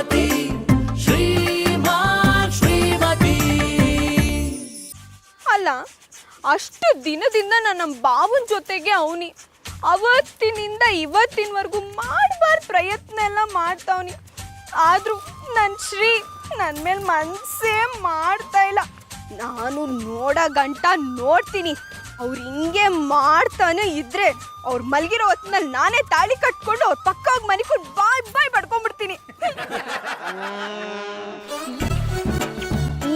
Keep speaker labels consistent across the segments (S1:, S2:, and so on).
S1: ಶ್ರೀಮತಿ ಶ್ರೀಮಾನ್ ಶ್ರೀಮತಿ.
S2: ಅಲ್ಲ, ಅಷ್ಟು ದಿನದಿಂದ ನಾನು ನಮ್ಮ ಬಾವನ ಜೊತೆಗೆ ಅವನಿ, ಅವತ್ತಿನಿಂದ ಇವತ್ತಿನವರೆಗೂ ಮಾಡಬಾರ್ದು ಪ್ರಯತ್ನ ಎಲ್ಲ ಮಾಡ್ತಾವನಿ. ಆದರೂ ನನ್ನ ಶ್ರೀ ನನ್ನ ಮೇಲೆ ಮನಸ್ಸೇ ಮಾಡ್ತಾ ಇಲ್ಲ. ನಾನು ನೋಡೋ ಗಂಟ ನೋಡ್ತೀನಿ. ಅವ್ರು ಹಿಂಗೆ ಮಾಡ್ತಾನೆ ಇದ್ರೆ ಅವ್ರು ಮಲಗಿರೋ ಹೊತ್ತಿನಲ್ಲಿ ನಾನೇ ತಾಳಿ ಕಟ್ಕೊಂಡು ಅವ್ರ ಪಕ್ಕ ಹೋಗಿ ಮನಿಕೊಂಡು ಬಾಯ್ ಬಾಯ್ ಪಡ್ಕೊಂಡ್ಬಿಡ್ತೀನಿ.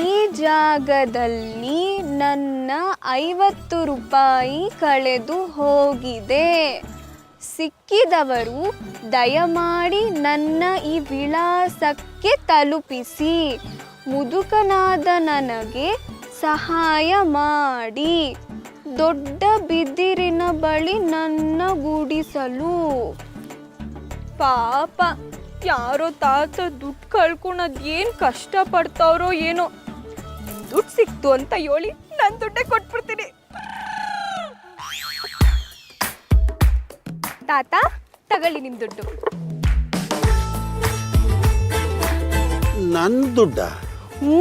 S2: ಈ ಜಾಗದಲ್ಲಿ ನನ್ನ 50 ರೂಪಾಯಿ ಕಳೆದು ಹೋಗಿದೆ. ಸಿಕ್ಕಿದವರು ದಯಮಾಡಿ ನನ್ನ ಈ ವಿಳಾಸಕ್ಕೆ ತಲುಪಿಸಿ. ಮುದುಕನಾದ ನನಗೆ ಸಹಾಯ ಮಾಡಿ. ದೊಡ್ಡ ಬಿದಿರಿನ ಬಳಿ ನನ್ನ ಗೂಡಿಸಲು. ಪಾಪ, ಯಾರೋ ತಾತ ದುಡ್ಡು ಕಳ್ಕೊಳೋದು ಏನು ಕಷ್ಟಪಡ್ತಾವ್ರೋ ಏನೋ. ದುಡ್ಡು ಸಿಕ್ತು ಅಂತ ಹೇಳಿ ನನ್ನ ದುಡ್ಡೇ ಕೊಟ್ಬಿಡ್ತೀನಿ. ತಾತ, ತಗೊಳ್ಳಿ ನಿಮ್ಮ ದುಡ್ಡು.
S3: ನನ್ನ ದುಡ್ಡ?
S2: ಹ್ಞೂ,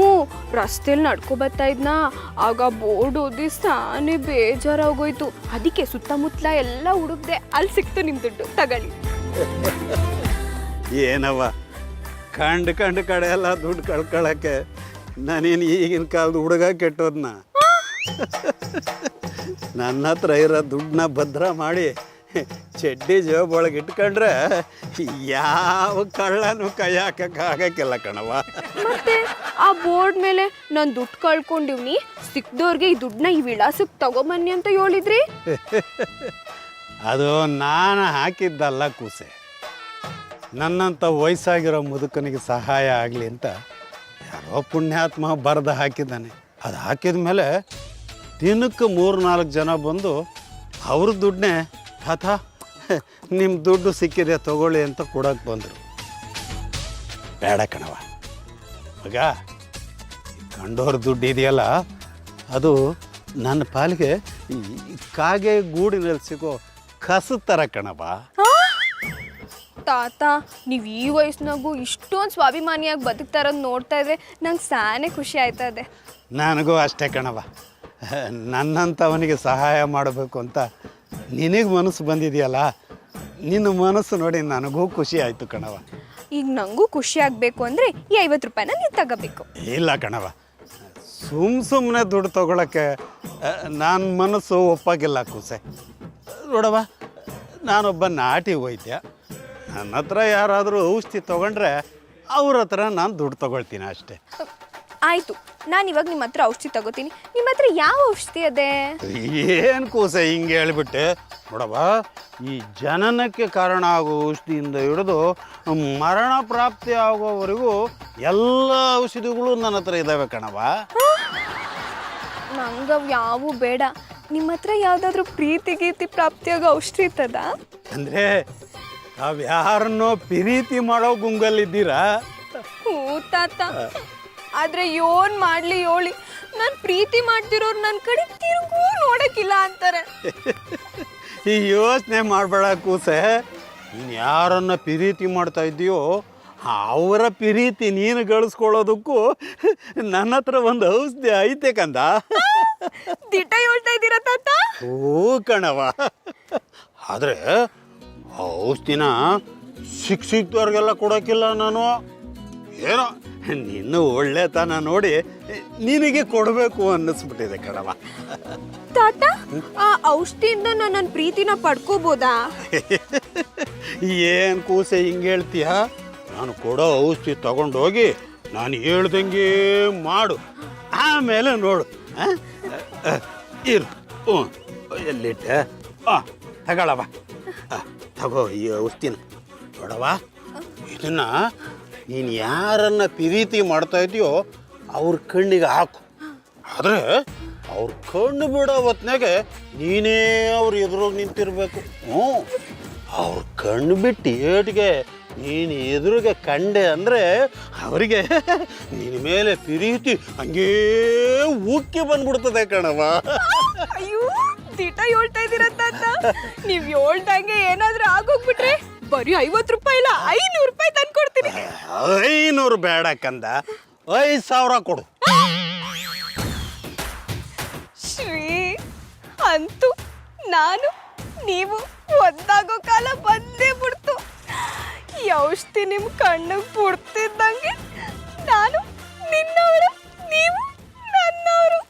S2: ರಸ್ತೆಯಲ್ಲಿ ನಡ್ಕೊ ಬರ್ತಾ ಇದ್ನಾ, ಆಗ ಬೋರ್ಡ್ ಓದಿ ಸಾನೆ ಬೇಜಾರಾಗೋಯ್ತು. ಅದಕ್ಕೆ ಸುತ್ತಮುತ್ತಲ ಎಲ್ಲ ಹುಡುಕ್ದೆ, ಅಲ್ಲಿ ಸಿಕ್ತು ನಿಮ್ಮ ದುಡ್ಡು. ತಗೊಳ್ಳಿ.
S3: ಏನವ, ಕಂಡು ಕಡೆ ಎಲ್ಲ ದುಡ್ಡು ಕಳ್ಕೊಳ್ಳೋಕ್ಕೆ ನಾನೇನು ಈಗಿನ ಕಾಲದ ಹುಡುಗ ಕೆಟ್ಟೋದ್ನ? ನನ್ನ ಹತ್ರ ಇರೋ ದುಡ್ಡನ್ನ ಭದ್ರ ಮಾಡಿ ಚಡ್ಡಿ ಜೇಬೊಳಗೆ ಇಟ್ಕೊಂಡ್ರೆ ಯಾವ ಕಳ್ಳನೂ ಕೈ ಹಾಕಕ್ಕಾಗಕ್ಕಿಲ್ಲ ಕಣವ.
S2: ಮತ್ತೆ ಆ ಬೋರ್ಡ್ ಮೇಲೆ ನಾನು ದುಡ್ಡು ಕಳ್ಕೊಂಡಿವ್ನಿ, ಸಿಕ್ದವ್ರಿಗೆ ಈ ದುಡ್ಡನ್ನ ಈ ವಿಳಾಸಕ್ಕೆ ತಗೊಬನ್ನಿ ಅಂತ ಹೇಳಿದ್ರಿ.
S3: ಅದು ನಾನು ಹಾಕಿದ್ದಲ್ಲ ಕೂಸೆ. ನನ್ನಂಥ ವಯಸ್ಸಾಗಿರೋ ಮುದುಕನಿಗೆ ಸಹಾಯ ಆಗಲಿ ಅಂತ ಯಾರೋ ಪುಣ್ಯಾತ್ಮ ಬರೆದು ಹಾಕಿದ್ದಾನೆ. ಅದು ಹಾಕಿದ ಮೇಲೆ ದಿನಕ್ಕೆ 3-4 ಜನ ಬಂದು ಅವ್ರ ದುಡ್ಡನ್ನೇ ತಾತ ನಿಮ್ಮ ದುಡ್ಡು ಸಿಕ್ಕಿದೆ ತಗೊಳ್ಳಿ ಅಂತ ಕೊಡೋಕೆ ಬಂದರು. ಬೇಡ ಕಣವ ಮಗ, ಕಂಡೋರ ದುಡ್ಡು ಇದೆಯಲ್ಲ ಅದು ನನ್ನ ಪಾಲಿಗೆ ಕಾಗೆ ಗೂಡಿನಲ್ಲಿ ಸಿಗೋ ಕಸ ಥರ ಕಣವ.
S2: ತಾತ, ನೀವು ಈ ವಯಸ್ಸಿನಾಗೂ ಇಷ್ಟೊಂದು ಸ್ವಾಭಿಮಾನಿಯಾಗಿ ಬದುಕ್ತಾ ಇರೋದು ನೋಡ್ತಾ ಇದ್ರೆ ನಂಗೆ ಸಾನೇ ಖುಷಿ ಆಯ್ತದೆ.
S3: ನನಗೂ ಅಷ್ಟೇ ಕಣವ. ನನ್ನಂಥವನಿಗೆ ಸಹಾಯ ಮಾಡಬೇಕು ಅಂತ ನಿನಗೆ ಮನಸ್ಸು ಬಂದಿದೆಯಲ್ಲ, ನಿನ್ನ ಮನಸ್ಸು ನೋಡಿ ನನಗೂ ಖುಷಿ ಆಯಿತು ಕಣವ.
S2: ಈಗ ನನಗೂ ಖುಷಿ ಆಗಬೇಕು ಅಂದರೆ ಈ 50 ರೂಪಾಯಿನ ನೀವು ತಗೋಬೇಕು.
S3: ಇಲ್ಲ ಕಣವ, ಸುಮ್ಮನೆ ದುಡ್ಡು ತೊಗೊಳಕ್ಕೆ ನನ್ನ ಮನಸ್ಸು ಒಪ್ಪಾಗಿಲ್ಲ ಕೂಸೆ. ನೋಡವ, ನಾನೊಬ್ಬ ನಾಟಿ ವೈದ್ಯ. ನನ್ನ ಹತ್ರ ಯಾರಾದರೂ ಔಷಧಿ ತೊಗೊಂಡ್ರೆ ಅವ್ರ ಹತ್ರ ನಾನು ದುಡ್ಡು ತೊಗೊಳ್ತೀನಿ ಅಷ್ಟೇ.
S2: ಆಯಿತು, ನಾನು ಇವಾಗ ನಿಮ್ಮ ಹತ್ರ ಔಷಧಿ ತಗೋತೀನಿ. ನಿಮ್ಮ ಹತ್ರ ಯಾವ ಔಷಧಿ ಅದೇ?
S3: ಏನು ಕೂಸೆ ಹಿಂಗೆ ಹೇಳಿಬಿಟ್ಟೆ? ನೋಡವ, ಈ ಜನನಕ್ಕೆ ಕಾರಣ ಆಗೋ ಔಷಧಿಯಿಂದ ಹಿಡಿದು ಮರಣ ಪ್ರಾಪ್ತಿ ಆಗೋವರೆಗೂ ಎಲ್ಲ ಔಷಧಿಗಳು ನನ್ನ ಹತ್ರ ಇದ್ದಾವೆ ಕಣವ.
S2: ನಂಗೆ ಯಾವೂ ಬೇಡ. ನಿಮ್ಮ ಹತ್ರ ಯಾವುದಾದ್ರೂ ಪ್ರೀತಿ ಪ್ರಾಪ್ತಿಯಾಗೋ ಔಷಧಿ ಇರ್ತದ?
S3: ಅಂದರೆ ನಾವು ಯಾರನ್ನೋ ಪ್ರೀತಿ ಮಾಡೋ ಗುಂಗಲ್ಲಿದ್ದೀರಾ?
S2: ಹ್ಞೂ ತಾತ, ಆದರೆ ಏನು ಮಾಡಲಿ ಹೇಳಿ, ನಾನು ಪ್ರೀತಿ ಮಾಡ್ತಿರೋರು ನನ್ನ ಕಡೆ ತಿರುಗೂ ನೋಡೋಕ್ಕಿಲ್ಲ ಅಂತಾರೆ.
S3: ಈ ಯೋಚನೆ ಮಾಡಬೇಡ ಕೂಸೆ. ನೀನು ಯಾರನ್ನ ಪ್ರೀತಿ ಮಾಡ್ತಾ ಇದ್ದೀಯೋ ಅವರ ಪ್ರೀತಿ ನೀನು ಗಳಿಸ್ಕೊಳ್ಳೋದಕ್ಕೂ ನನ್ನ ಹತ್ರ ಒಂದು ಔಷಧಿ ಐತೆ ಕಂದ.
S2: ದಿಟ ಹೇಳ್ತಾ ಇದ್ದೀರಾ ತಾತ?
S3: ಓ ಕಣವ, ಆದರೆ ಔಷಧಿನ ಸಿಕ್ದವ್ರಿಗೆಲ್ಲ ಕೊಡೋಕ್ಕಿಲ್ಲ ನಾನು. ಏನೋ ನಿನ್ನ ಒಳ್ಳೆತನ ನೋಡಿ ನಿನಗೆ ಕೊಡಬೇಕು ಅನ್ನಿಸ್ಬಿಟ್ಟಿದೆ ಕಣವ.
S2: ತಾತ, ಆ ಔಷಧಿಯಿಂದ ನನ್ನ ಪ್ರೀತಿನ ಪಡ್ಕೋಬೋದಾ?
S3: ಏನು ಕೂಸೆ ಹಿಂಗೆ ಹೇಳ್ತೀಯ? ನಾನು ಕೊಡೋ ಔಷಧಿ ತಗೊಂಡೋಗಿ ನಾನು ಹೇಳ್ದಂಗೆ ಮಾಡು, ಆಮೇಲೆ ನೋಡು. ಇರು. ಹ್ಞೂ, ಎಲ್ಲಿಟ್ಟೆ? ಹಾಂ, ತಗೊಳವ. ತಗೋ ಈ ಔಷಧಿನ. ನೋಡವ, ಇದನ್ನ ನೀನು ಯಾರನ್ನ ಪ್ರೀತಿ ಮಾಡ್ತಾ ಇದೆಯೋ ಅವ್ರ ಕಣ್ಣಿಗೆ ಹಾಕು. ಆದರೆ ಅವ್ರ ಕಣ್ಣು ಬಿಡೋ ಹೊತ್ನಾಗೆ ನೀನೇ ಅವ್ರ ಎದುರೋಗಿ ನಿಂತಿರ್ಬೇಕು. ಹ್ಞೂ, ಅವ್ರ ಕಣ್ಣು ಬಿಟ್ಟು ಏಟಿಗೆ ನೀನು ಎದುರಿಗೆ ಕಂಡೆ ಅಂದರೆ ಅವರಿಗೆ ನಿನ್ನ ಮೇಲೆ ಪ್ರೀತಿ ಹಂಗೇ ಉಕ್ಕಿ ಬಂದ್ಬಿಡ್ತದೆ ಕಣವ.
S2: ಅಯ್ಯೋ, ದಿಟ ಹೇಳ್ತಾ ಇದ್ದೀರ ತಾತ. ನೀವು ಹೇಳ್ದಂಗೆ ಏನಾದರೂ ಆಗೋಗ್ಬಿಟ್ರೆ ಬರೀ 50 ರೂಪಾಯಿ ಇಲ್ಲ 500 ರೂಪಾಯಿ ತಂದು ಕೊಡ್ತೀನಿ.
S3: 500 ಬೇಡ ಕಂದ, 5,000 ಕೊಡು.
S2: ಶ್ರೀ, ಅಂತೂ ನಾನು ನೀವು ಒಂದಾಗೋ ಕಾಲ ಬಂದೇ ಬಿಡ್ತು. ಈ ಔಷಧಿ ನಿಮ್ಮ ಕಣ್ಣಿಗೆ ಬಿಡ್ತಿದ್ದಂಗೆ ನಾನು ನಿನ್ನವರು, ನೀವು ನನ್ನವರು.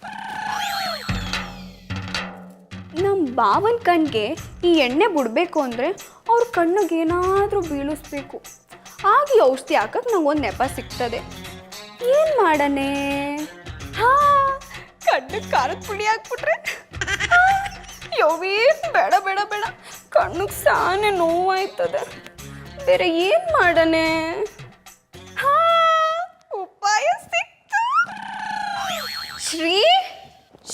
S2: ನಮ್ಮ ಭಾವನ ಕಣ್ಣಿಗೆ ಈ ಎಣ್ಣೆ ಬಿಡಬೇಕು ಅಂದರೆ ಅವ್ರ ಕಣ್ಣಿಗೆ ಏನಾದರೂ ಬೀಳಿಸ್ಬೇಕು. ಆಗ ಈ ಔಷಧಿ ಹಾಕಕ್ಕೆ ನಂಗೊಂದು ನೆಪ ಸಿಗ್ತದೆ. ಏನು ಮಾಡನೆ? ಹಾಂ, ಕಣ್ಣಿಗೆ ಖಾರದ ಪುಡಿ ಹಾಕ್ಬಿಟ್ರೆ. ಯವ್ವೇ, ಬೇಡ ಬೇಡ ಬೇಡ, ಕಣ್ಣಿಗೆ ಸಾನೆ ನೋವಾಯ್ತದೆ. ಬೇರೆ ಏನು ಮಾಡನೆ? ಹಾಂ, ಉಪಾಯ ಸಿಕ್ತು. ಶ್ರೀ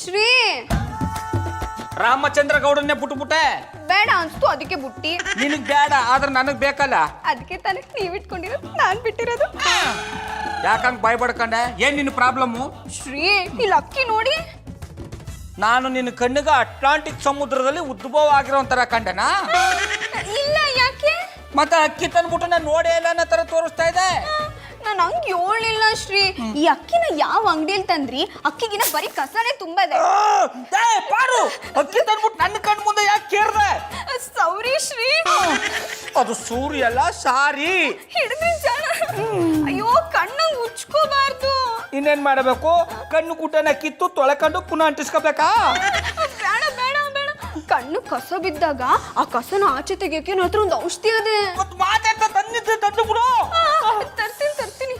S2: ಶ್ರೀ
S1: ರಾಮಚಂದ್ರ ಗೌಡನ್ನೇ ಬಿಟ್ಟುಬಿಟ್ಟೆ.
S2: ಬೇಡ ಅನ್ಸ್ತು, ಅದಕ್ಕೆ ಬುಟ್ಟಿ.
S1: ನಿನಗ್ ಬೇಡ, ಆದ್ರೆ ನನಗ್ ಬೇಕಲ್ಲ.
S2: ಅದಕ್ಕೆ ತಾನೇ ನೀವು ಇಟ್ಕೊಂಡಿರೋದು, ನಾನು ಬಿಟ್ಟಿರೋದು.
S1: ಯಾಕಂಗ್ ಬಾಯ್ ಬಡ್ಕೊಂಡೆ? ಏನ್ ನಿನ್ನ ಪ್ರಾಬ್ಲಮ್ಮು?
S2: ಶ್ರೀ, ಇಲ್ಲಿ ಅಕ್ಕಿ ನೋಡಿ.
S1: ನಾನು ನಿನ್ನ ಕಣ್ಣಿಗೆ ಅಟ್ಲಾಂಟಿಕ್ ಸಮುದ್ರದಲ್ಲಿ ಉದ್ಭವ ಆಗಿರೋ ತರ ಕಂಡನಾ?
S2: ಇಲ್ಲ, ಯಾಕೆ?
S1: ಮತ್ತೆ ಅಕ್ಕಿ ತಂದ್ಬಿಟ್ಟು ನಾನು ನೋಡೇ ಇಲ್ಲ ಅನ್ನೋ ತರ ತೋರಿಸ್ತಾ ಇದೆ.
S2: ನಾನು ಹಂಗೆ ಹೇಳಿಲ್ಲ ಶ್ರೀ. ಈ ಅಕ್ಕಿನ ಯಾವ ಅಂಗಡಿಯಲ್ಲಿ ತಂದ್ರಿ? ಅಕ್ಕಿಗಿನ ಬರೀ ಕಸನೇ ತುಂಬದೆ.
S1: ಪಾರು, ಅಕ್ಕಿ ತಂದ್ಬಿಟ್ಟು ನನ್ನ ಕಣ್ ಮುಂದೆ ಯಾಕೆ ಕೇಳ್ದೆ?
S2: ಸೌರಿ ಶ್ರೀ,
S1: ಅದು ಸೂರ್ಯ ಅಲ್ಲ, ಸಾರಿ.
S2: ಹಿಡಿದ್ರಿ ಜಾಣ. ಅಯ್ಯೋ, ಕಣ್ಣಂಗ್ ಉಚ್ಕೋಬಾರ್ದು.
S1: ಇನ್ನೇನ್ ಮಾಡಬೇಕು? ಕಣ್ಣು ಗುಡ್ಡನ ಕಿತ್ತು ತೊಳೆಕೊಂಡು ಪುನಃ ಅಂಟಿಸ್ಕೋಬೇಕಾ?
S2: ಬೇಡ ಬೇಡ ಬೇಡ, ಕಣ್ಣು ಕಸ ಬಿದ್ದಾಗ ಆ ಕಸನ ಆಚೆ ತೆಗಿಯೋಕೆ ನನ್ನ ಹತ್ರ ಒಂದು ಔಷಧಿ ಅದೇ.
S1: ಮಾತಾಡ್ತಾ ತಂದು ಬಿಡು.
S2: ತರ್ತೀನಿ ತರ್ತೀನಿ,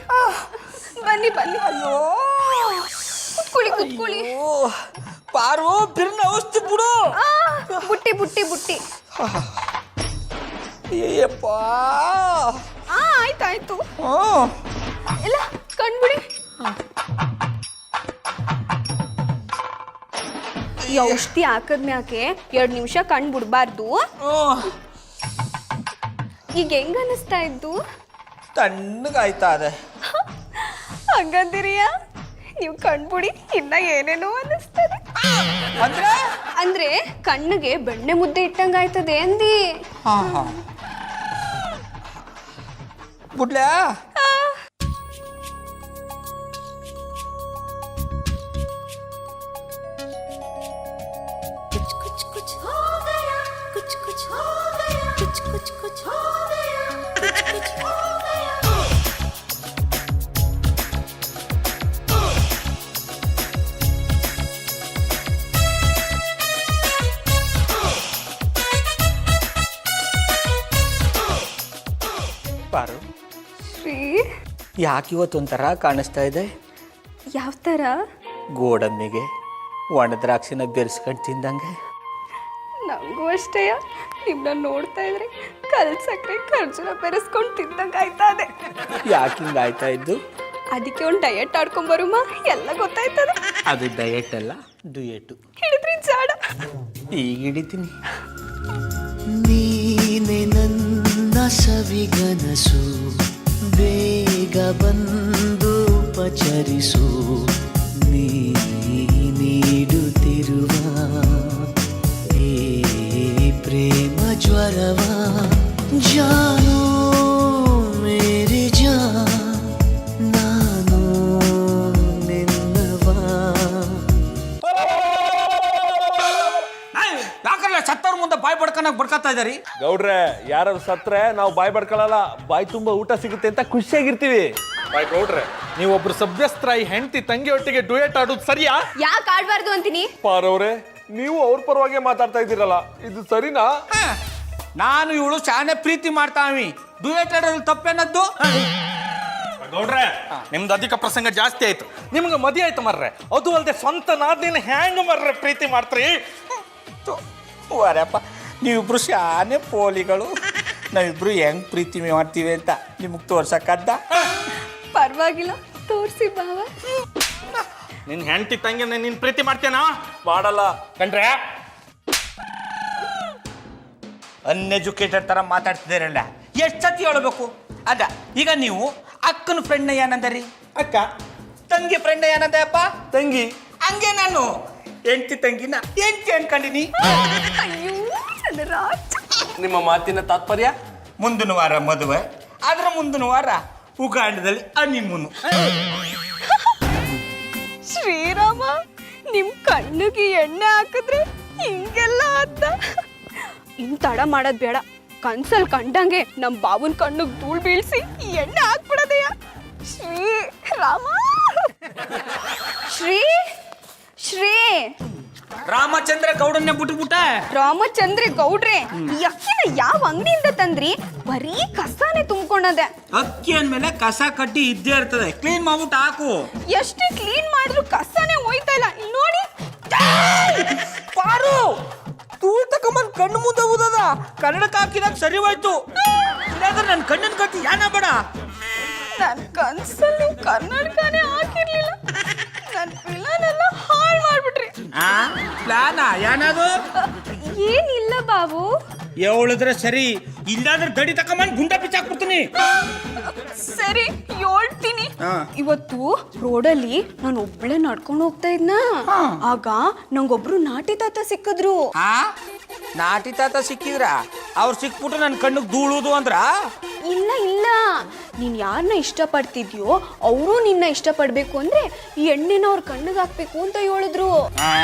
S2: ಬನ್ನಿ ಬನ್ನಿ.
S1: ಅಯ್ಯೋ,
S2: ಕುತ್ಕೊಳ್ಳಿ ಕುತ್ಕೊಳ್ಳಿ.
S1: ಪಾರು, ಬಿರ್ನ ಔಷಧಿ ಬಿಡು.
S2: ಬುಟ್ಟಿ ಬುಟ್ಟಿ ಬುಟ್ಟಿ.
S1: ಅಯ್ಯಪ್ಪ.
S2: ಆಯ್ತಾಯ್ತು. ಇಲ್ಲ, ಕಣ್ಬಿಡಿ. ಈ ಔಷಧಿ ಹಾಕದ್ಮ್ಯಾಕೆ 2 ನಿಮಿಷ ಕಣ್ ಬಿಡ್ಬಾರ್ದು. ಈಗ ಹೆಂಗ ಅನಿಸ್ತಾ ಇದ್ದು?
S1: ತಣ್ಣಗಾಯ್ತಾ ಅದೇ.
S2: ಹಂಗಂದಿರಿಯಾ? ನೀವು ಕಣ್ಬಿಡಿ, ಇನ್ನ ಏನೇನೋ ಅನ್ನಿಸ್ತದೆ. ಅಂದ್ರೆ ಕಣ್ಣಿಗೆ ಬೆಣ್ಣೆ ಮುದ್ದೆ ಇಟ್ಟಂಗಾಯ್ತದೆ ಅಂದಿ.
S1: ಬಿಡ್ಲಾ? ಪಾರು,
S2: ಶ್ರೀ,
S1: ಯಾಕೆ ಇವತ್ತೊಂಥರ ಕಾಣಿಸ್ತಾ ಇದೆ?
S2: ಯಾವ ಥರ?
S1: ಗೋಡಂಬಿಗೆ ಒಣ ದ್ರಾಕ್ಷಿನ ಬೆರೆಸ್ಕೊಂಡು ತಿಂದಂಗೆ.
S2: ನಂಗೂ ಅಷ್ಟೇ. ನಿಮ್ಮನ್ನ ನೋಡ್ತಾ ಇದ್ರೆ ಕಲ್ ಸಕ್ಕರೆ ಖರ್ಜೂರ ಬೆರೆಸ್ಕೊಂಡು ತಿಂದಂಗೆ ಆಯ್ತಾ ಇದೆ.
S1: ಯಾಕೆ ಹಿಂಗಾಯ್ತಾ ಇದ್ದು?
S2: ಅದಕ್ಕೆ ಒಂದು ಡಯಟ್ ಆಡ್ಕೊಂಬರುಮ್ಮ, ಎಲ್ಲ ಗೊತ್ತಾಯ್ತದೆ.
S1: ಅದು ಡಯಟ್ ಅಲ್ಲ, ಡುಯೆಟು.
S2: ಹಿಡಿದ್ರಿ ಜಾಡ.
S1: ಈಗ ಹಿಡಿತೀನಿ.
S4: ನೀನೆ ನನ್ನ ಸವಿಗನಸು, ಬೇಗ ಬಂದು ಪಚರಿಸು, ನೀ ನೀಡುತ್ತಿರುವ ಈ ಪ್ರೇಮ ಜ್ವರವ. ಜಾನು ಮೇರಿ ಜಾನ್, ನಾನು ನಿನ್ನವ.
S1: ಯಾಕಲ್ಲ ಸತ್ತವ್ರ ಮುಂದೆ ಬಾಯ್ ಬಡ್ಕತ್ತಾ ಇದಾರಿ?
S5: ಗೌಡ್ರೆ, ಯಾರು ಸತ್ರೆ ನಾವು ಬಾಯ್ ಬಡ್ಕೊಳ್ಳಲ್ಲ, ಬಾಯ್ ತುಂಬಾ ಊಟ ಸಿಗುತ್ತೆ ಅಂತ ಖುಷಿಯಾಗಿರ್ತೀವಿ. ಬಾಯ್ ಗೌಡ್ರೆ,
S6: ನೀವೊಬ್ರು ಸಭ್ಯಸ್ತ್ರಾಯಿ ಹೆಂಡತಿ ತಂಗಿ ಒಟ್ಟಿಗೆ ಡುಯೆಟ್ ಆಡೋದು ಸರಿಯಾ?
S2: ಯಾಕೆ ಆಡ್ಬಾರ್ದು ಅಂತೀನಿ?
S5: ಪಾರವ್ರೆ, ನೀವು ಅವ್ರ ಪರವಾಗಿ ಮಾತಾಡ್ತಾ ಇದ್ದೀರಲ್ಲ, ಇದು ಸರಿನಾ?
S1: ನಾನು ಇವಳು ಶಾನೆ ಪ್ರೀತಿ ಮಾಡ್ತಾವಿ, ಡುಯೆಟ್ ಆಡೋದು ತಪ್ಪೇನದ್ದು?
S6: ಗೌಡ್ರೆ, ನಿಮ್ದು ಅಧಿಕ ಪ್ರಸಂಗ ಜಾಸ್ತಿ ಆಯ್ತು. ನಿಮ್ಗೆ ಮದುವೆ ಆಯ್ತು ಮರ್ರೆ, ಅದು ಅಲ್ಲದೆ ಸ್ವಂತ ನಾದಿನ ಹ್ಯಾಂಗ್ ಮರ್ರೆ ಪ್ರೀತಿ ಮಾಡ್ತೀರಿ?
S1: ವರಪ್ಪ, ನೀವಿಬ್ರು ಶಾನೆ ಪೋಲಿಗಳು. ನಾವಿಬ್ರು ಹೆಂಗ್ ಪ್ರೀತಿ ಮಾಡ್ತೀವಿ ಅಂತ ನಿಮಗೆ ತೋರ್ಸಕ್ಕದ್ದ?
S2: ಪರವಾಗಿಲ್ಲ, ತೋರಿಸಿ ಬಾವ.
S6: ನಿನ್ ಹೆಂಡತಿ ತಂಗಿ ನೀನ್ ಪ್ರೀತಿ ಮಾಡ್ತೇನಾ?
S5: ಮಾಡಲ್ಲ
S6: ಕಂಡ್ರೆ.
S1: ಅನ್ಎಜುಕೇಟೆಡ್ ತರ ಮಾತಾಡ್ತಿದ್ದೀರಲ್ಲ, ಎಷ್ಟು ಸತಿ ಹೇಳ್ಬೇಕು? ಅದ ಈಗ ನೀವು ಅಕ್ಕನ ಫ್ರೆಂಡ್ ಏನಂದರಿ?
S6: ಅಕ್ಕ.
S1: ತಂಗಿ ಫ್ರೆಂಡ್ ಏನಂದಪ್ಪ?
S5: ತಂಗಿ.
S1: ಹಂಗೆ ನಾನು ಹೆಂಡತಿ ತಂಗಿನ ಹೆಂಡತಿ ಅನ್ಕೊಂಡಿನಿ.
S2: ಅಯ್ಯೋ, ನನ್ನ ರಾಜ.
S5: ನಿಮ್ಮ ಮಾತಿನ ತಾತ್ಪರ್ಯ?
S1: ಮುಂದಿನ ವಾರ ಮದುವೆ, ಅದರ ಮುಂದಿನ ವಾರ ಉಗಾಂಡದಲ್ಲಿ ಹನಿಮೂನು.
S2: ಶ್ರೀರಾಮ, ನಿಮ್ ಕಣ್ಣಿಗೆ ಎಣ್ಣೆ ಹಾಕಿದ್ರೆ ಹಿಂಗೆಲ್ಲ ಆತ. ಇನ್ ತಡ ಮಾಡೋದ್ ಬೇಡ, ಕನ್ಸಲ್ ಕಂಡಂಗೆ ನಮ್ ಬಾಬುನ್ ಕಣ್ಣಿಗೆ ಧೂಳ್ ಬೀಳ್ಸಿ ಈ ಎಣ್ಣೆ ಹಾಕ್ಬಿಡದೆಯ. ಶ್ರೀರಾಮ, ಶ್ರೀ ಶ್ರೀ
S1: ರಾಮಚಂದ್ರ ಗೌಡನ್ನೇ ಬಿಟ್ಬಿಟ್ಟ.
S2: ರಾಮಚಂದ್ರ ಗೌಡ್ರೆ, ಈ ಅಕ್ಕಿನ ಯಾವ ಅಂಗಡಿಯಿಂದ ತಂದ್ರಿ? ಬರೀ ಕಸಾನೆ ತುಂಬ್ಕೊಂಡದೆ.
S1: ಅಕ್ಕಿ ಅಂದ್ಮೇಲೆ ಕಸ ಕಡ್ಡಿ ಇದ್ದೇ ಇರ್ತದೆ, ಕ್ಲೀನ್ ಮಾಡ್ಬಿಟ್ಟು ಹಾಕು.
S2: ಎಷ್ಟು ಕ್ಲೀನ್ ಮಾಡಿದ್ರು ಕಸಾನೆ ಹೋಯ್ತಾ ಇಲ್ಲ. ಇಲ್ಲಿ ನೋಡಿ.
S1: ಪಾರು, ತೂಳ್ ತಕೊಂಬಂದ್ ಕಣ್ಣು ಮುಂದೆ ಊದದ. ಕನ್ನಡಕ್ಕೆ ಹಾಕಿದಾಗ ಸರಿ ಹೋಯ್ತು, ಇಲ್ಲಾಂದ್ರೆ ನನ್ನ ಕಣ್ಣಿನ ಕಟ್ಟಿ ಯಾನ ಬೇಡ.
S2: ನನ್ ಕನ್ಸಲ್ಲಿ ಕನ್ನಡಕನೇ ಹಾಕಿರ್ಲಿಲ್ಲ. ನನ್ ಪ್ಲಾನ್ ಎಲ್ಲ ಹಾಳು ಮಾಡ್ಬಿಟ್ರಿ.
S1: ಪ್ಲಾನ ಏನದು?
S2: ಏನಿಲ್ಲ ಬಾಬು.
S1: ಹೇಳಿದ್ರೆ ಸರಿ, ಇಲ್ಲಾಂದ್ರೆ ದಡಿ ತಕೊಂಬಂದ್ ಗುಂಡ ಬಿಚ್ಚಾಕ್ಬಿಡ್ತೀನಿ.
S2: ಸರಿ, ಹೇಳ್ತೀನಿ. ಇವತ್ತು ರೋಡಲ್ಲಿ ನಾನು ಒಬ್ಳೆ ನಡ್ಕೊಂಡು ಹೋಗ್ತಾ ಇದ್ನ, ಆಗ ನಂಗೊಬ್ರು ನಾಟಿ ತಾತ ಸಿಕ್ಕಿದ್ರು.
S1: ನಾಟಿ ತಾತ ಸಿಕ್ಕಿದ್ರ? ಅವ್ರು ಸಿಕ್ಬಿಟ್ರು ನನ್ನ ಕಣ್ಣಿಗೆ ಧೂಳುದು ಅಂದ್ರ?
S2: ಇಲ್ಲ ಇಲ್ಲ, ನೀನ್ ಯಾರನ್ನ ಇಷ್ಟಪಡ್ತಿದ್ಯೋ ಅವರು ನಿನ್ನ ಇಷ್ಟಪಡ್ಬೇಕು ಅಂದ್ರೆ ಈ ಎಣ್ಣೆನ ಅವ್ರ ಕಣ್ಣಿಗೆ ಹಾಕ್ಬೇಕು ಅಂತ ಹೇಳಿದ್ರು.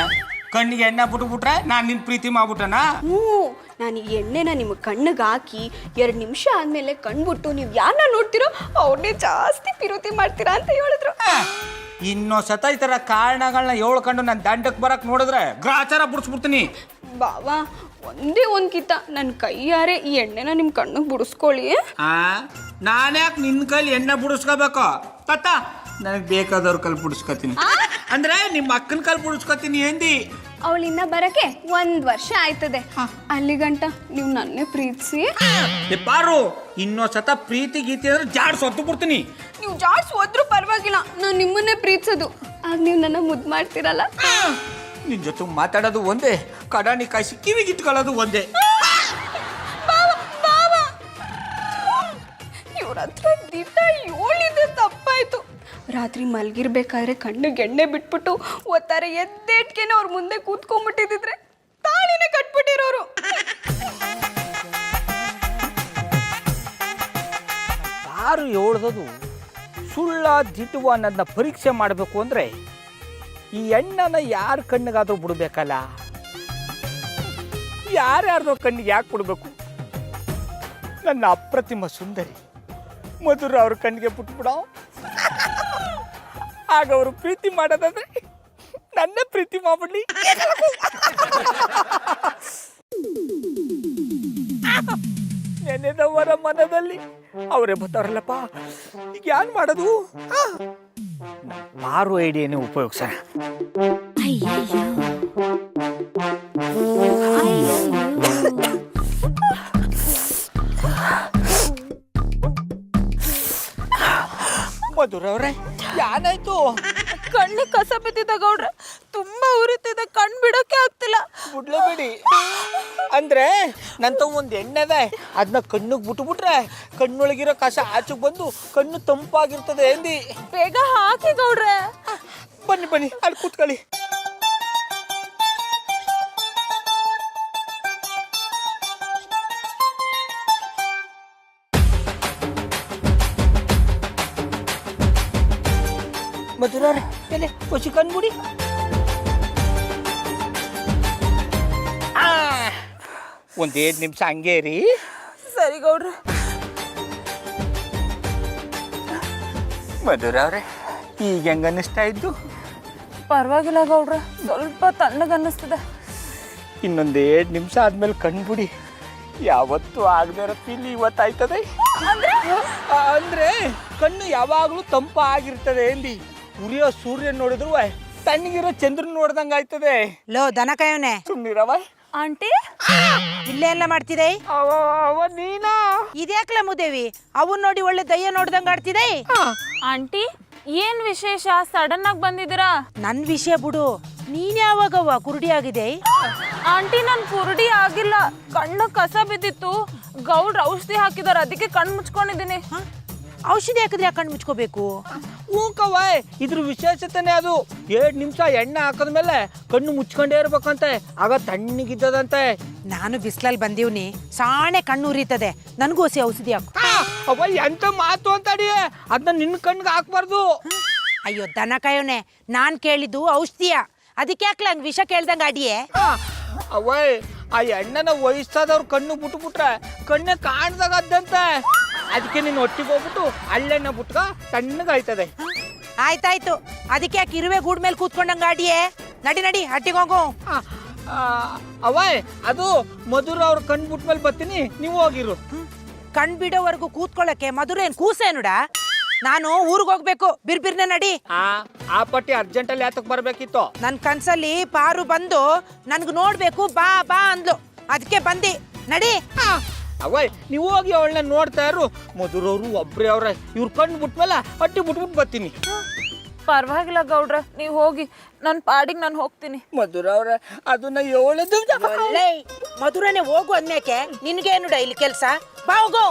S1: ಕಣ್ಣಿಗೆ ಎಣ್ಣೆ ಬಿಟ್ಬಿಟ್ರೆ ನಾನ್ ನಿನ್ ಪ್ರೀತಿ ಮಾಡ್ಬಿಟ್ಟನ?
S2: ನಾನು ಈ ಎಣ್ಣೆನ ನಿಮ್ಮ ಕಣ್ಣಿಗೆ ಹಾಕಿ 2 ನಿಮಿಷ ಆದ್ಮೇಲೆ ಕಣ್ಬಿಟ್ಟು ನೀವು ಯಾರನ್ನ ನೋಡ್ತಿರೋ ಅವ್ರನ್ನೇ ಜಾಸ್ತಿ ಪ್ರೀತಿ ಮಾಡ್ತೀರಾ ಅಂತ ಹೇಳಿದ್ರು.
S1: ಇನ್ನೊಂದ್ಸತ ಈ ತರ ಕಾರಣಗಳನ್ನ ಹೇಳ್ಕೊಂಡು ನಾನು ದಂಡಕ್ಕೆ ಬರಕ್ ನೋಡಿದ್ರೆ ಗ್ರಾಚಾರ ಬಿಡಿಸ್ಬಿಡ್ತೀನಿ.
S2: ಬಾವಾ, ಒಂದೇ ಒಂದ್ಕಿತ ನನ್ನ ಕೈಯಾರೆ ಈ ಎಣ್ಣೆನ ನಿಮ್ಮ ಕಣ್ಣಿಗೆ ಬಿಡಿಸ್ಕೊಳ್ಳಿ.
S1: ನಾನ್ಯಾಕೆ ನಿನ್ನ ಕೈಲಿ ಎಣ್ಣೆ ಬಿಡಿಸ್ಕೋಬೇಕು? ತಾತ, ನನಗೆ ಬೇಕಾದವ್ರ ಕಲ್ ಬಿಡಿಸ್ಕೊತೀನಿ. ಅಂದ್ರೆ ನಿಮ್ಮ ಅಕ್ಕನ ಕಲ್ ಬಿಡಿಸ್ಕೊತೀನಿ ಎಂದಿ.
S2: ಅವಳಿಂದ ಬರಕ್ಕೆ 1 ವರ್ಷ ಆಯ್ತದೆ. ಅಲ್ಲಿಗಂಟ ನೀವು ನನ್ನೇ ಪ್ರೀತಿಸಿ.
S1: ಪಾರು, ಇನ್ನೊಂದ್ಸತ ಪ್ರೀತಿ ಗೀತಿ ಅಂದ್ರೆ ಜಾಡ್ ಸೊತ್ತು ಬಿಡ್ತೀನಿ.
S2: ನೀವು ಜಾಡ್ಸ್ ಹೋದ್ರೂ ಪರವಾಗಿಲ್ಲ, ನಾನು ನಿಮ್ಮನ್ನೇ ಪ್ರೀತಿಸೋದು. ಆಗ ನೀವು ನನ್ನ ಮುದ್ದು ಮಾಡ್ತೀರಲ್ಲ.
S1: ನಿನ್ ಜೊತೆ ಮಾತಾಡೋದು ಒಂದೇ, ಕಡಾಣಿ ಕಾಯಿಸಿ ಕಿವಿಗೆ ಇಟ್ಕೊಳ್ಳೋದು ಒಂದೇ.
S2: ಇವ್ರ ಹತ್ರ ದಿಟ ಹೇಳಿದ್ರೆ ತಪ್ಪಾಯ್ತು. ರಾತ್ರಿ ಮಲ್ಗಿರ್ಬೇಕಾದ್ರೆ ಕಣ್ಣಿಗೆ ಎಣ್ಣೆ ಬಿಟ್ಬಿಟ್ಟು ಒತ್ತಾರೆ ಎದ್ದೇಟ್ಗೆನೆ ಅವ್ರ ಮುಂದೆ ಕೂತ್ಕೊಂಡ್ಬಿಟ್ಟಿದ್ರೆ ತಾಳಿನೇ ಕಟ್ಬಿಟ್ಟಿರೋರು.
S1: ಯಾರು ಹೇಳ್ದದು ಸುಳ್ಳ ದಿಟ್ಟುವ ಅನ್ನೋದನ್ನ ಪರೀಕ್ಷೆ ಮಾಡಬೇಕು ಅಂದ್ರೆ ಈ ಎಣ್ಣನ ಯಾರ ಕಣ್ಣಿಗಾದ್ರೂ ಬಿಡ್ಬೇಕಲ್ಲ. ಯಾರ್ಯಾರ್ದೋ ಕಣ್ಣಿಗೆ ಯಾಕೆ ಬಿಡ್ಬೇಕು? ನನ್ನ ಅಪ್ರತಿಮ ಸುಂದರಿ ಮಧುರ ಅವ್ರ ಕಣ್ಣಿಗೆ ಬಿಟ್ಬಿಡ. ಆಗ ಅವರು ಪ್ರೀತಿ ಮಾಡೋದಾದ್ರೆ ನನ್ನ ಪ್ರೀತಿ ಮಾಡ್ಬಿಡ್ಲಿ. ನೆನೆದವರ ಮನದಲ್ಲಿ ಅವರೇ ಬರ್ತಾರಲ್ಲಪ್ಪ. ಈಗ ಏನ್ ಮಾಡೋದು? ಮಾರು ಐಡಿಯಾನೇ ಉಪಯೋಗಿಸೋಣ. ಮಧುರವ್ರೆ, ಏನಾಯ್ತು?
S2: ಕಣ್ಣಿ ಕಸ ಬಿದ್ದಿದ್ದ ಗೌಡ್ರೆ, ತುಂಬಾ ಉರಿತಿದೆ, ಕಣ್ ಬಿಡೋಕೆ ಆಗ್ತಿಲ್ಲ.
S1: ಬಿಡ್ಲೇಬೇಡಿ. ಅಂದ್ರೆ ನಂತ ಒಂದು ಎಣ್ಣೆದೆ, ಅದನ್ನ ಕಣ್ಣಿಗೆ ಬಿಟ್ಬಿಟ್ರೆ ಕಣ್ಣೊಳಗಿರೋ ಕಸ ಆಚೆಗೆ ಬಂದು ಕಣ್ಣು ತಂಪಾಗಿರ್ತದೆ ಎಂದಿ.
S2: ಬೇಗ ಹಾಕಿ ಗೌಡ್ರೆ.
S1: ಬನ್ನಿ ಬನ್ನಿ, ಅಲ್ಲಿ ಕೂತ್ಕೊಳ್ಳಿ. ಮಧುರವ್ರೆ, ಎಲೆ ಖುಷಿ ಕಣ್ಬಿಡಿ. ಒಂದೇನು ನಿಮಿಷ ಹಂಗೆ ರೀ.
S2: ಸರಿ ಗೌಡ್ರೆ.
S1: ಮಧುರವ್ರೆ, ಈಗ ಹೆಂಗ ಅನ್ನಿಸ್ತಾ ಇದ್ದು?
S2: ಪರವಾಗಿಲ್ಲ ಗೌಡ್ರೆ, ಸ್ವಲ್ಪ ತಣ್ಣಗನ್ನಿಸ್ತದೆ.
S1: ಇನ್ನೊಂದೇನು ನಿಮಿಷ ಆದ್ಮೇಲೆ ಕಣ್ಬಿಡಿ. ಯಾವತ್ತೂ ಆಗದೆ ಇರೋ ಫೀಲ್ ಇವತ್ತಾಯ್ತದೆ. ಅಂದ್ರೆ ಕಣ್ಣು ಯಾವಾಗಲೂ ತಂಪಾಗಿರ್ತದೆ ಎಂದಿ. ಉರಿಯೋ ಸೂರ್ಯ ನೋಡಿದ್ರು ತಣ್ಣಗಿರೋ ಚಂದ್ರನ್ ನೋಡ್ದಂಗ ಆಯ್ತದೆ.
S7: ಲೋ ದನ ಕಾಯವನೆ,
S1: ಸುಮ್ಮನಿರವ.
S2: ಆಂಟಿ,
S7: ಇಲ್ಲೇ ಎಲ್ಲ ಮಾಡ್ತಿದೆ?
S1: ಅವ ನೀನಾ?
S7: ಇದ್ಯಾಕ್ಲ ಮುದೇವಿ, ಅವನ್ ನೋಡಿ ಒಳ್ಳೆ ದಯ್ಯ ನೋಡ್ದಂಗ ಆಡ್ತಿದೆ.
S2: ಆಂಟಿ, ಏನ್ ವಿಶೇಷ? ಸಡನ್ ಆಗಿ ಬಂದಿದ್ದೀರಾ?
S7: ನನ್ ವಿಷಯ ಬಿಡು, ನೀನ್ ಯಾವಾಗವ್ವ ಕುರುಡಿ ಆಗಿದೆ?
S2: ಆಂಟಿ, ನನ್ ಕುರುಡಿ ಆಗಿಲ್ಲ, ಕಣ್ಣು ಕಸ ಬಿದ್ದಿತ್ತು. ಗೌಡ್ರ ಔಷಧಿ ಹಾಕಿದಾರ, ಅದಕ್ಕೆ ಕಣ್ಣು ಮುಚ್ಕೊಂಡಿದ್ದೀನಿ.
S7: ಔಷಧಿ ಹಾಕಿದ್ರೆ ಯಾಕೆ ಕಣ್ಣು ಮುಚ್ಕೋಬೇಕು?
S1: ಹೂಕವ್ವ ಇದ್ರ ವಿಶೇಷತೆನೇ ಅದು. 2 ನಿಮಿಷ ಎಣ್ಣೆ ಹಾಕಿದ್ಮೇಲೆ ಕಣ್ಣು ಮುಚ್ಕೊಂಡೇ ಇರ್ಬೇಕಂತೆ, ಆಗ ತಣ್ಣಗಿದ್ದದಂತೆ.
S7: ನಾನು ಬಿಸಿಲಲ್ಲಿ ಬಂದೀವ್ನಿ, ಸಾಣೆ ಕಣ್ಣು ಉರಿತದೆ, ನನಗೂ ಹೊಸಿ ಔಷಧಿ ಹಾಕು.
S1: ಅವ್ವ ಎಂತ ಮಾತು ಅಂತಡಿ, ಅದನ್ನ ನಿನ್ನ ಕಣ್ಣಿಗೆ ಹಾಕ್ಬಾರ್ದು.
S7: ಅಯ್ಯೋ ದನ ಕಾಯೋನೆ, ನಾನು ಕೇಳಿದ್ದು ಔಷಧಿಯ, ಅದಕ್ಕೆ ಯಾಕಲ ಹಂಗೆ ವಿಷ ಕೇಳ್ದಂಗೆ ಅಡಿಯೇ?
S1: ಅವ್ವ ಆ ಎಣ್ಣೆನ ವಯಸ್ಸಾದವ್ರು ಕಣ್ಣು ಬಿಟ್ರೆ ಕಣ್ಣೆ ಕಾಣ್ದಾಗದ್ದಂತೆ. ಅದಕ್ಕೆ ನೀನು ಒಟ್ಟಿಗೆ ಹೋಗ್ಬಿಟ್ಟು ಅಲ್ಲೆಣ್ಣೆ ಬಿಟ್ಕ ತಣ್ಣಗಾಯ್ತದೆ.
S7: ಆಯ್ತಾಯ್ತು, ಅದಕ್ಕೆ ಯಾಕೆ ಇರುವೆ ಗೂಡ್ ಮೇಲೆ ಕೂತ್ಕೊಂಡಂಗೆ ಅಡಿಯೇ? ನಡಿ ನಡಿ ಹಟ್ಟಿಗೆ ಹೋಗು.
S1: ಅವ್ವ ಅದು ಮಧುರ ಅವ್ರ ಕಣ್ ಬಿಟ್ಮೇಲೆ ಬರ್ತೀನಿ, ನೀವು ಹೋಗಿರು.
S7: ಕಣ್ ಬಿಡೋವರೆಗೂ ಕೂತ್ಕೊಳ್ಳಕ್ಕೆ ಮಧುರ ಏನ್ ಕೂಸೆ ನೋಡ? ನಾನು ಊರಿಗೆ ಹೋಗ್ಬೇಕು, ಬಿರ್ಬಿರ್ನೆ ನಡಿ.
S1: ಆ ಪಟ್ಟಿ ಅರ್ಜೆಂಟಲ್ಲಿ ಯಾತಕ್ ಬರ್ಬೇಕಿತ್ತು?
S7: ನನ್ ಕನ್ಸಲ್ಲಿ ಪಾರು ಬಂದು ನನ್ಗೆ ನೋಡ್ಬೇಕು ಬಾ ಬಾ ಅಂದ್ಲು, ಅದಕ್ಕೆ ಬಂದಿ. ನಡಿ.
S1: ಅವ್ವ ನೀವು ಹೋಗಿ ಅವಳನ್ನ ನೋಡ್ತಾ ಇರು. ಮಧುರವ್ರು ಒಬ್ರೇ ಅವ್ರೆ, ಇವ್ರ ಕಣ್ಣು ಬಿಟ್ಮೇಲೆ ಅಟ್ಟಿ ಬಿಟ್ಬಿಟ್ಟು ಬರ್ತೀನಿ.
S2: ಪರವಾಗಿಲ್ಲ ಗೌಡ್ರೆ, ನೀವು ಹೋಗಿ, ನನ್ನ ಪಾಡಿಗೆ ನಾನು ಹೋಗ್ತೀನಿ.
S1: ಮಧುರ ಅವ್ರೆ ಅದನ್ನ ಹೇಳದು
S7: ಒಳ್ಳೆ ಮಧುರನೇ ಹೋಗು ಅಂದ್ಮೇಕೆ ನಿನ್ಗೇನು ಇಲ್ಲಿ ಕೆಲ್ಸ? ಬಾ ಹೋಗು.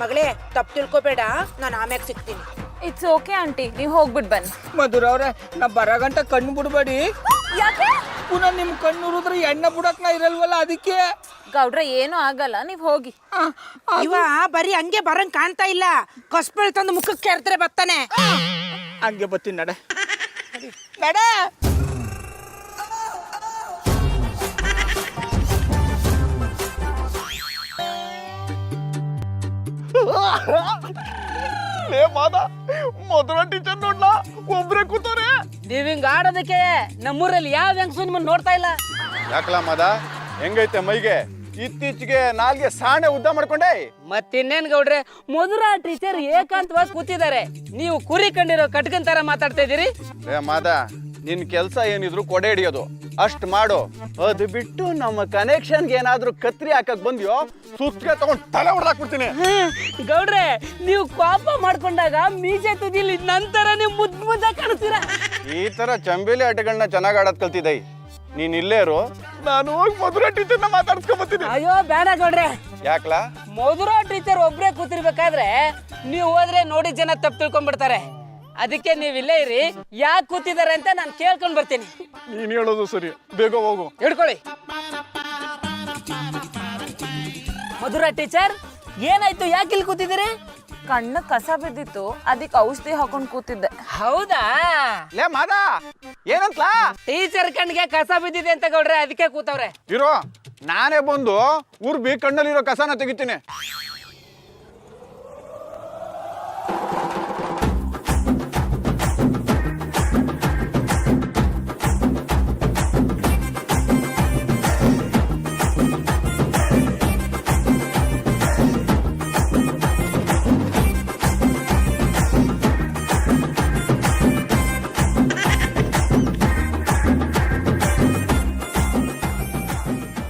S7: ಮಗಳೇ ತಪ್ಪು ತಿಳ್ಕೊಬೇಡ, ನಾನು ಆಮ್ಯಾಗ ಸಿಗ್ತೀನಿ.
S2: ಇಟ್ಸ್ ಓಕೆ ಆಂಟಿ, ನೀವು ಹೋಗ್ಬಿಟ್ಟು ಬನ್ನಿ.
S1: ಮಧುರ ಅವ್ರೆ ನಾ ಬರಗಂಟ ಕಣ್ಣು ಬಿಡ್ಬೇಡಿ.
S2: ಯಾಕೆ?
S1: ಪುನಃ ನಿಮ್ ಕಣ್ಣು ಉರಿದ್ರೆ ಎಣ್ಣೆ ಬಿಡಕ್ ನಾ ಇರಲ್ವಲ್ಲ, ಅದಕ್ಕೆ.
S2: ಗೌಡ್ರೆ ಏನೂ ಆಗಲ್ಲ, ನೀವು ಹೋಗಿ.
S7: ಇವ ಬರೀ ಹಂಗೆ ಬರಂಗ್ ಕಾಣ್ತಾ ಇಲ್ಲ, ಕಸ್ಬಳ್ ತಂದು ಮುಖಕ್ಕೆ ಕೆರ್ತಾರೆ ಬರ್ತಾನೆ.
S1: ಹಂಗೆ ಬರ್ತೀನಿ, ನಡೆ ನಡೆ.
S6: ಮಧುರ ಟೀಚರ್ ನೋಡ್ಲಾ ಒಬ್ರೇ ಕೂತವ್ರೆ.
S8: ನೀವ್ ಹಿಂಗ ಆಡೋದಕ್ಕೆ ನಮ್ಮೂರಲ್ಲಿ ಯಾವ ಹೆಂಗಸು ನಿಮ್ಮನ್ನ ನೋಡ್ತಾ ಇಲ್ಲ.
S9: ಯಾಕಲ ಮದ ಹೆಂಗೈತೆ ಮೈಗೆ? ಇತ್ತೀಚೆಗೆ ನಾಲ್ಗೆ ಸಾಣೆ ಉದ್ದ ಮಾಡ್ಕೊಂಡೆ.
S8: ಮತ್ತಿನ್ನೇನ್ ಗೌಡ್ರೆ, ಮಧುರ ಟೀಚರ್ ಏಕಾಂತವಾಗಿ ಕೂತಿದ್ದಾರೆ, ನೀವು ಕುರಿ ಕಂಡಿರೋ ಕಟ್ಕನ್ ತರ ಮಾತಾಡ್ತಾ ಇದೀರಿ.
S9: ಏ ಮಾದ, ನಿನ್ ಕೆಲ್ಸ ಏನಿದ್ರು ಕೊಡೆ ಹಿಡಿಯೋದು ಅಷ್ಟ್ ಮಾಡು. ಅದು ಬಿಟ್ಟು ನಮ್ಮ ಕನೆಕ್ಷನ್ಗೆ ಏನಾದ್ರೂ ಕತ್ರಿ ಹಾಕಕ್ ಬಂದ್ಯೋ ಸುತ್ತಿಗೆ ತಗೊಂಡ್ ತಲೆ ಹೊಡೆದಾಕ್ಬಿಡ್ತೀನಿ.
S8: ಗೌಡ್ರೆ, ನೀವು ಕೋಪ ಮಾಡ್ಕೊಂಡಾಗ ಮೀಸೆ ತುದಿಲಿ ನಂತರ ನೀವು ಮುದ್ದ ಕಾಣಿಸ್ತೀರ.
S9: ಈ ತರ ಚಂಬೇಲಿ ಆಟಗಳನ್ನ ಚೆನ್ನಾಗ್ ಆಡೋದ್ ಕಲ್ತಿದ್ದೈ. ನೀನ್ ಇಲ್ಲೇ ಇರು, ನಾನು ಹೋಗಿ ಮಧುರ ಟೀಚರ್ನ ಮಾತಾಡ್ಸ್ಕೊಂಡ್ ಬರ್ತೀನಿ.
S8: ಅಯ್ಯೋ ಬೇಡ ಗೌಡ್ರೆ,
S9: ಯಾಕ್ಲಾ?
S8: ಮಧುರ ಟೀಚರ್ ಒಬ್ರೇ ಕೂತಿರ್ಬೇಕಾದ್ರೆ ನೀವು ಹೋದ್ರೆ ನೋಡಿ ಜನ ತಪ್ಪು ತಿಳ್ಕೊಂಡ್ಬಿಡ್ತಾರೆ. ಅದಕ್ಕೆ ನೀವ್ ಇಲ್ಲೇ ಇರಿ, ಯಾಕೆ ಕೂತಿದ್ದಾರೆ ಅಂತ ನಾನು ಕೇಳ್ಕೊಂಡ್ ಬರ್ತೀನಿ.
S9: ನೀನ್ ಹೇಳೋದು ಸರಿ, ಬೇಗ ಹೋಗು.
S8: ಹಿಡ್ಕೊಳ್ಳಿ. ಮಧುರ ಟೀಚರ್ ಏನಾಯ್ತು, ಯಾಕೆ ಇಲ್ಲಿ ಕೂತಿದ್ದೀರಿ?
S2: ಕಣ್ಣು ಕಸ ಬಿದ್ದಿತ್ತು, ಅದಕ್ಕೆ ಔಷಧಿ ಹಾಕೊಂಡು ಕೂತಿದ್ದೆ.
S8: ಹೌದಾ?
S9: ಲೇ ಮಾದ, ಏನಂತ್ಲಾ?
S8: ಟೀಚರ್ ಕಣ್ಣಿಗೆ ಕಸ ಬಿದ್ದಿದೆ ಅಂತ ಗೌಡ್ರೆ, ಅದಕ್ಕೆ ಕೂತವ್ರೆ.
S9: ಇರೋ, ನಾನೇ ಬಂದು ಉರ್ಬಿ ಕಣ್ಣಲ್ಲಿರೋ ಕಸನ ತೆಗಿತೀನಿ.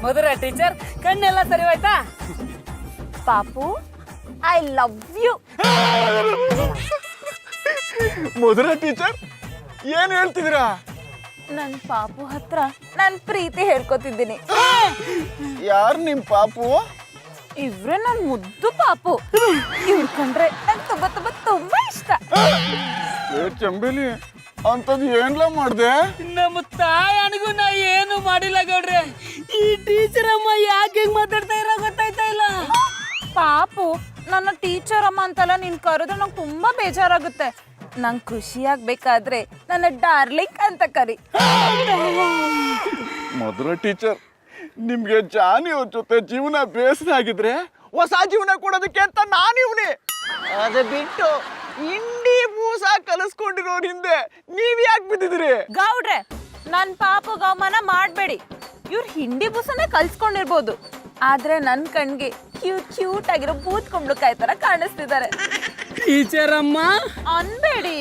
S8: ಮಧುರ ಟೀಚರ್ ಕಣ್ಣೆಲ್ಲ ಸರಿ ಹೋಯ್ತಾ?
S2: ಪಾಪು, I love you.
S9: Madhura teacher ಏನ್ ಹೇಳ್ತಿದ್ದೀರಾ?
S2: ನನ್ನ ಪಾಪು ಹತ್ರ ನಾನು ಪ್ರೀತಿ ಹೇಳ್ಕೊತಿದ್ದೀನಿ.
S9: ಯಾರು ನಿಮ್ ಪಾಪು?
S2: ಇವ್ರೆ ನನ್ನ ಮುದ್ದು ಪಾಪು. ಇವ್ರು ಕಂಡ್ರೆ ನಂಗೆ ತುಂಬ ತುಂಬ ತುಂಬಾ ಇಷ್ಟ.
S9: ಚಂಬೇಲಿ ಅಂತದ್ ಏನ್ಲ ಮಾಡ್ದೆ?
S8: ನಮ್ಮ ತಾಯನಿಗೂ ನಾ ಏನು ಮಾಡಿಲ್ಲ ಗೌಡ್ರೆ. ಈ ಟೀಚರ್ ಅಮ್ಮ ಯಾಕೆ ಹೆಂಗ್ ಮಾತಾಡ್ತಾ ಇರೋ ಗೊತ್ತಾಯ್ತಾ ಇಲ್ಲ.
S2: ಪಾಪು, ನನ್ನ ಟೀಚರ್ ಅಮ್ಮ ಅಂತೆಲ್ಲ ನೀನು ಕರೆದ್ರೆ ನಂಗೆ ತುಂಬ ಬೇಜಾರಾಗುತ್ತೆ. ನಂಗೆ ಖುಷಿಯಾಗಬೇಕಾದ್ರೆ ನನ್ನ ಡಾರ್ಲಿಂಗ್ ಅಂತ ಕರಿ.
S9: ಮಧುರ ಟೀಚರ್, ನಿಮ್ಗೆ ಜಾನಿ ಅವ್ರ ಜೊತೆ ಜೀವನ ಬೇಸರ ಆಗಿದ್ರೆ ಹೊಸ ಜೀವನ ಕೊಡೋದಕ್ಕೆ ಅಂತ ನಾನಿವ್ನಿ. ಅದ ಬಿಟ್ಟು ಇಂಡಿ ಮೂಸ ಕಲಿಸ್ಕೊಂಡಿರೋರ್ ಹಿಂದೆ ನೀವ್ ಯಾಕೆ ಬಿದ್ದಿದ್ರಿ?
S2: ಗೌಡ್ರೆ, ನನ್ನ ಪಾಪುಗೆ ಅವಮಾನ ಮಾಡಬೇಡಿ. ಇವ್ರು ಹಿಂಡಿ ಬೂಸನೇ ಕಲ್ಸ್ಕೊಂಡಿರ್ಬೋದು, ಆದ್ರೆ ನನ್ನ ಕಣ್ಗೆ ಕ್ಯೂಟ್ ಆಗಿರೋ ಬೂತ್ ಕುಂಬಳಕಾಯಿ ತರ ಕಾಣಿಸ್ತಿದ್ದಾರೆ.
S8: ಟೀಚರ್ ಅಮ್ಮ
S2: ಅನ್ಬೇಡಿ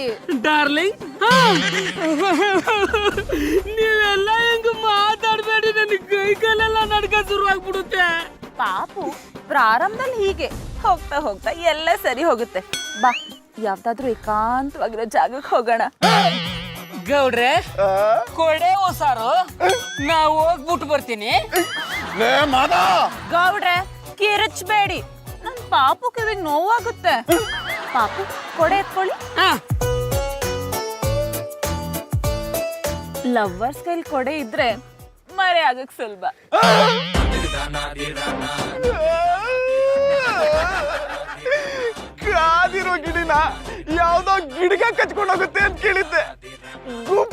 S8: ಡಾರ್ಲಿಂಗ್. ನೀವೆಲ್ಲ ಹೆಂಗ ಮಾತಾಡ್ಬೇಡಿ, ನನಗೆ ಕೈ ಕಾಲೆಲ್ಲ ನಡ್ಕ ಶುರು ಆಗ್ಬಿಡುತ್ತೆ.
S2: ಪಾಪು ಪ್ರಾರಂಭದಲ್ಲಿ ಹೀಗೆ, ಹೋಗ್ತಾ ಹೋಗ್ತಾ ಎಲ್ಲ ಸರಿ ಹೋಗುತ್ತೆ. ಬಾ, ಯಾವ್ದಾದ್ರು ಏಕಾಂತವಾಗಿರೋ ಜಾಗಕ್ಕೆ ಹೋಗೋಣ.
S8: ಗೌಡ್ರೆ, ಕೊಡೆ ಓಸಾರು, ನಾವು ಹೋಗ್ಬಿಟ್ಟು ಬರ್ತೀನಿ.
S2: ಗೌಡ್ರೆ ಕಿರಿಚ್ಬೇಡಿ, ನನ್ನ ಪಾಪು ಕಿವಿಗೆ ನೋವಾಗುತ್ತೆ. ಪಾಪು ಕೊಡೆ ಎತ್ಕೊಳ್ಳಿ. ಲವ್ವರ್ಸ್ ಕೈಲಿ ಕೊಡೆ ಇದ್ರೆ ಮರೆ ಆಗಕ್ ಸುಲಭ.
S9: ಕಾದಿರೋ ಗಿಡಿನ ಯಾವ್ದೋ ಗಿಡಗ ಕಚ್ಕೊಂಡೋಗುತ್ತೆ ಅಂತ ಕೇಳಿದ್ದೆ. ಗುಬ್